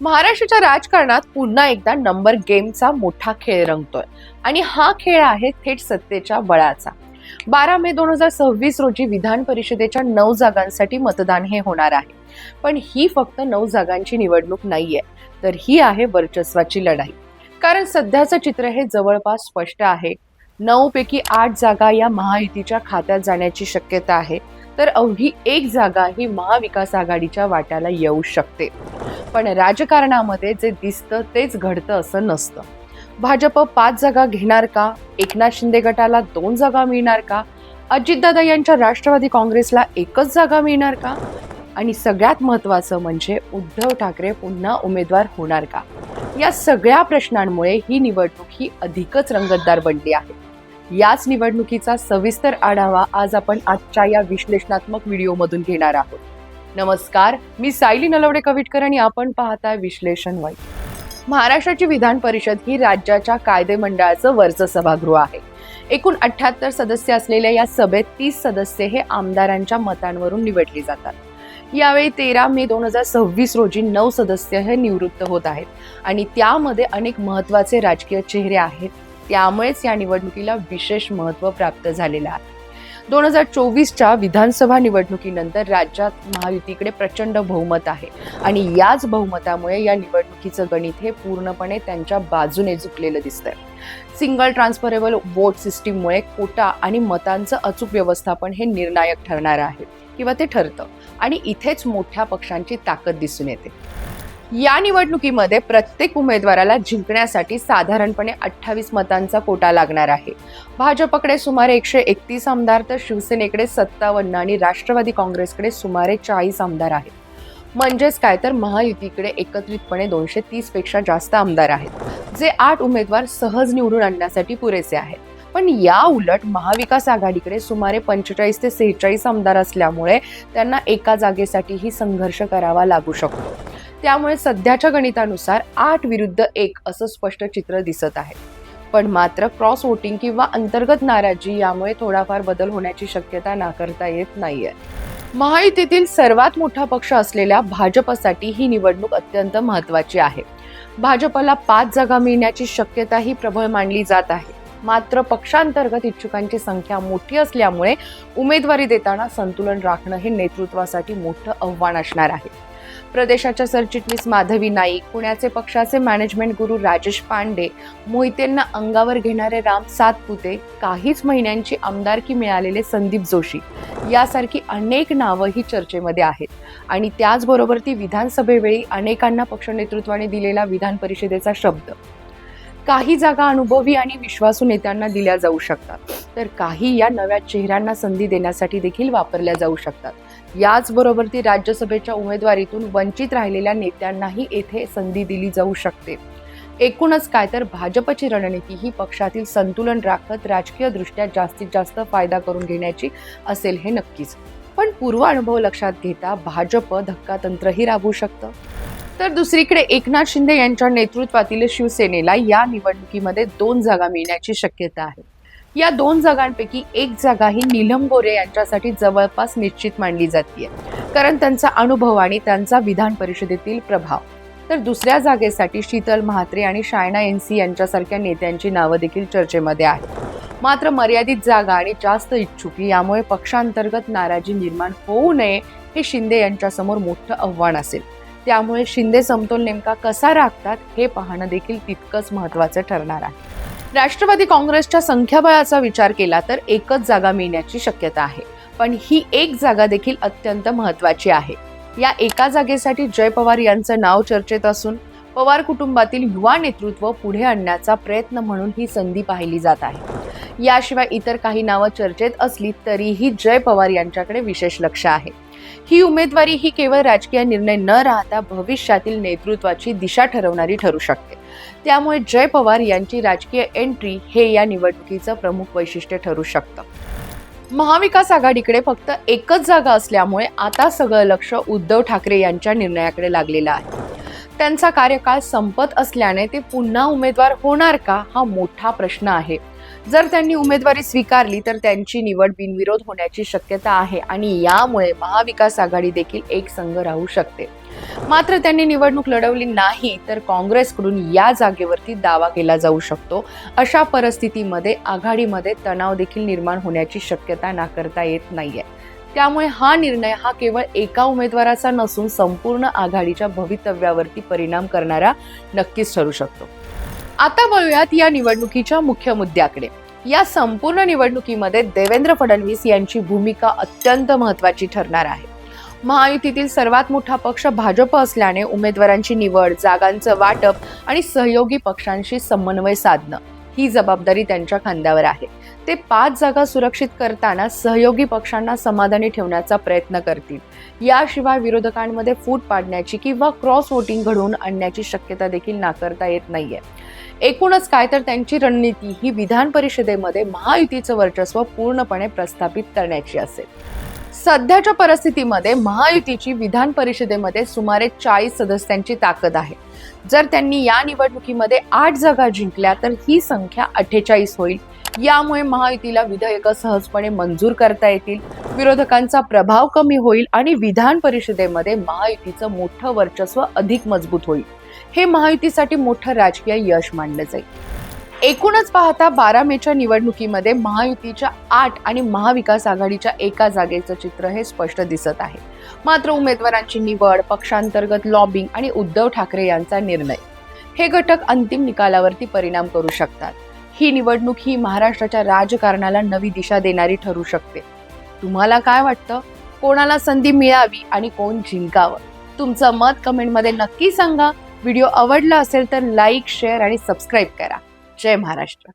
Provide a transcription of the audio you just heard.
महाराष्ट्राच्या राजकारणात पुन्हा एकदा नंबर गेमचा मोठा खेळ रंगतोय आणि हा खेळ आहे थेट सत्तेच्या बळाचा. 12 मे 2026 रोजी विधान परिषदेच्या 9 जागांसाठी मतदान हे होणार आहे. पण ही फक्त 9 जागांची निवडणूक नाहीये, तर ही आहे वर्चस्वाची लढाई. कारण सध्याचं चित्र हे जवळपास स्पष्ट आहे. 9 पैकी 8 जागा या महायुतीच्या खात्यात जाण्याची शक्यता आहे, तर अवघी 1 जागा ही महाविकास आघाडीच्या वाट्याला येऊ शकते. पण राजकारणामध्ये जे दिसतं तेच घडतं असं नसतं. भाजप 5 जागा घेणार का? एकनाथ शिंदे गटाला 2 जागा मिळणार का? अजितदादा यांच्या राष्ट्रवादी काँग्रेसला 1च जागा मिळणार का? आणि सगळ्यात महत्त्वाचं म्हणजे उद्धव ठाकरे पुन्हा उमेदवार होणार का? या सगळ्या प्रश्नांमुळे ही निवडणूक ही अधिकच रंगतदार बनली आहे. याच निवडणुकीचा सविस्तर आढावा आज आपण आजच्या या विश्लेषणात्मक व्हिडिओमधून घेणार आहोत. नमस्कार, मी सायली नलवडे कविटकर आणि आपण पाहताय विश्लेषण वाईट. महाराष्ट्राची विधान परिषद ही राज्याच्या कायदे मंडळाचं वरचं सभागृह आहे. एकूण 78 सदस्य असलेल्या या सभेत 30 सदस्य हे आमदारांच्या मतांवरून निवडली जातात. यावेळी 13 मे 2026 रोजी 9 सदस्य हे निवृत्त होत आहेत आणि त्यामध्ये अनेक महत्त्वाचे राजकीय चेहरे आहेत. त्यामुळेच या निवडणुकीला विशेष महत्त्व प्राप्त झालेलं आहे. 2024च्या विधानसभा निवडणुकीनंतर राज्यात महायुतीकडे प्रचंड बहुमत आहे आणि याच बहुमतामुळे या निवडणुकीचं गणित हे पूर्णपणे त्यांच्या बाजूने झुकलेलं दिसतंय. सिंगल ट्रान्सफरेबल वोट सिस्टीममुळे कोटा आणि मतांचं अचूक व्यवस्थापन हे निर्णायक ठरणार आहे किंवा ते ठरतं आणि इथेच मोठ्या पक्षांची ताकद दिसून येते. या निवडणुकीमध्ये प्रत्येक उमेदवाराला जिंकण्यासाठी साधारणपणे 28 मतांचा कोटा लागणार आहे. भाजपकडे सुमारे 131 आमदार, तर शिवसेनेकडे 57 आणि राष्ट्रवादी काँग्रेसकडे सुमारे 40 आमदार आहेत. म्हणजेच काय, तर महायुतीकडे एकत्रितपणे 230 पेक्षा जास्त आमदार आहेत, जे 8 उमेदवार सहज निवडून आणण्यासाठी पुरेसे आहेत. पण या उलट महाविकास आघाडीकडे सुमारे 45 ते 46 आमदार असल्यामुळे त्यांना एका जागेसाठीही संघर्ष करावा लागू शकतो. त्यामुळे सध्याच्या गणितानुसार 8 विरुद्ध 1 असं स्पष्ट चित्र दिसत आहे. पण मात्र क्रॉस वोटिंग किंवा अंतर्गत नाराजी यामुळे थोडाफार बदल होण्याची शक्यता नाकारता येत नाहीये. महायुतीतील सर्वात मोठा पक्ष असलेल्या भाजपसाठी ही निवडणूक अत्यंत महत्त्वाची आहे. भाजपला 5 जागा मिळण्याची शक्यता ही प्रबळ मानली जात आहे. मात्र पक्षांतर्गत इच्छुकांची संख्या मोठी असल्यामुळे उमेदवारी देताना संतुलन राखणं हे नेतृत्वासाठी मोठं आव्हान असणार आहे. प्रदेशाच्या सरचिटणीस माधवी नाईक, पुण्याचे पक्षाचे मॅनेजमेंट गुरु राजेश पांडे, मोहितेंना अंगावर घेणारे राम सातपुते, काहीच महिन्यांची आमदारकी मिळालेले संदीप जोशी यासारखी अनेक नावं ही चर्चेमध्ये आहेत. आणि त्याचबरोबर ती विधानसभेवेळी अनेकांना पक्ष नेतृत्वाने दिलेला विधान परिषदेचा शब्द. काही जागा अनुभवी आणि विश्वासू नेत्यांना दिल्या जाऊ शकतात, तर काही या नव्या चेहऱ्यांना संधी देण्यासाठी देखील वापरल्या जाऊ शकतात. याचबरोबर ती राज्यसभेच्या उमेदवारीतून वंचित राहिलेल्या नेत्यांनाही येथे संधी दिली जाऊ शकते. एकूणच काय, तर भाजपची रणनीती ही पक्षातील संतुलन राखत राजकीयदृष्ट्या जास्तीत जास्त फायदा करून घेण्याची असेल हे नक्कीच. पण पूर्व अनुभव लक्षात घेता भाजप धक्कातंत्रही राबवू शकतं. तर दुसरीकडे एकनाथ शिंदे यांच्या नेतृत्वातील शिवसेनेला या निवडणुकीमध्ये 2 जागा मिळण्याची शक्यता आहे. या 2 जागांपैकी 1 जागा ही नीलम गोरे यांच्यासाठी जवळपास निश्चित मानली जाते, कारण त्यांचा अनुभव आणि त्यांचा विधान परिषदेतील प्रभाव. तर दुसऱ्या जागेसाठी शीतल म्हात्रे आणि शायना एनसी यांच्यासारख्या नेत्यांची नावं देखील चर्चेमध्ये आहेत. मात्र मर्यादित जागा आणि जास्त इच्छुक यामुळे पक्षांतर्गत नाराजी निर्माण होऊ नये हे शिंदे यांच्यासमोर मोठं आव्हान असेल. त्यामुळे शिंदे समतोल नेमका कसा राखतात हे पाहणं देखील तितकंच महत्त्वाचं ठरणार आहे. राष्ट्रवादी काँग्रेसच्या संख्याबळाचा विचार केला तर 1च जागा मिळण्याची शक्यता आहे. पण ही 1 जागा देखील अत्यंत महत्त्वाची आहे. या एका जागेसाठी जय पवार यांचं नाव चर्चेत असून पवार कुटुंबातील युवा नेतृत्व पुढे आणण्याचा प्रयत्न म्हणून ही संधी पाहिली जात आहे. याशिवाय इतर काही नावं चर्चेत असली तरीही जय पवार यांच्याकडे विशेष लक्ष आहे. ही उमेदवारी ही केवळ राजकीय निर्णय न राहता भविष्यातील नेतृत्वाची दिशा ठरवणारी ठरू शकते. त्यामुळे जय पवार यांची राजकीय एंट्री हे या निवडणुकीचं प्रमुख वैशिष्ट्य ठरू शकतं. महाविकास आघाडीकडे फक्त 1च जागा असल्यामुळे आता सगळं लक्ष उद्धव ठाकरे यांच्या निर्णयाकडे लागलेलं आहे. त्यांचा कार्यकाळ संपत असल्याने ते पुन्हा उमेदवार होणार का हा मोठा प्रश्न आहे. जर त्यांनी उमेदवारी स्वीकारली तर त्यांची निवड बिनविरोध होण्याची शक्यता आहे आणि यामुळे महाविकास आघाडी देखील एक संघ राहू शकते. मात्र त्यांनी निवडणूक लढवली नाही तर काँग्रेसकडून या जागेवरती दावा केला जाऊ शकतो. अशा परिस्थितीमध्ये आघाडीमध्ये तणाव देखील निर्माण होण्याची शक्यता नाकारता येत नाहीये. त्यामुळे हा निर्णय हा केवळ एका उमेदवाराचा नसून संपूर्ण आघाडीच्या भवितव्यावरती परिणाम करणारा नक्कीच ठरू शकतो. आता वळूयात या निवडणुकीच्या मुख्य मुद्द्याकडे. या संपूर्ण निवडणुकीमध्ये देवेंद्र फडणवीस यांची भूमिका अत्यंत महत्त्वाची ठरणार आहे. महायुतीतील सर्वात मोठा पक्ष भाजप असल्याने उमेदवारांची निवड, जागांचं वाटप आणि सहयोगी पक्षांशी समन्वय साधणं ही जबाबदारी त्यांच्या खांद्यावर आहे. ते 5 जागा सुरक्षित करताना सहयोगी पक्षांना समाधानी ठेवण्याचा प्रयत्न करतील. याशिवाय विरोधकांमध्ये फूट पाडण्याची किंवा क्रॉस वोटिंग घडवून आणण्याची शक्यता देखील नाकारता येत नाहीये. एकूणच काय तर त्यांची रणनीती ही विधान परिषदेमध्ये महायुतीचं वर्चस्व पूर्णपणे प्रस्थापित करण्याची असेल. सध्याच्या परिस्थितीमध्ये महायुतीची विधान परिषदेमध्ये सुमारे 40 सदस्यांची ताकद आहे. जर त्यांनी या निवडणुकीमध्ये 8 जागा जिंकल्या तर ही संख्या 48 होईल. यामुळे महायुतीला विधेयकं सहजपणे मंजूर करता येतील, विरोधकांचा प्रभाव कमी होईल आणि विधान परिषदेमध्ये महायुतीचं मोठं वर्चस्व अधिक मजबूत होईल. हे महायुतीसाठी मोठं राजकीय यश मानलं जाईल. एकूणच पाहता 12 मेच्या निवडणुकीमध्ये महायुतीच्या 8 आणि महाविकास आघाडीच्या 1 जागेचं चित्र हे स्पष्ट दिसत आहे. मात्र उमेदवारांची निवड, पक्षांतर्गत लॉबिंग आणि उद्धव ठाकरे यांचा निर्णय हे घटक अंतिम निकालावरती परिणाम करू शकतात. ही निवडणूक ही महाराष्ट्राच्या राजकारणाला नवी दिशा देणारी ठरू शकते. तुम्हाला काय वाटतं? कोणाला संधी मिळावी आणि कोण जिंकावं? तुमचं मत कमेंटमध्ये नक्की सांगा. व्हिडिओ आवडला असेल तर लाईक, शेअर आणि सबस्क्राईब करा. जय महाराष्ट्र.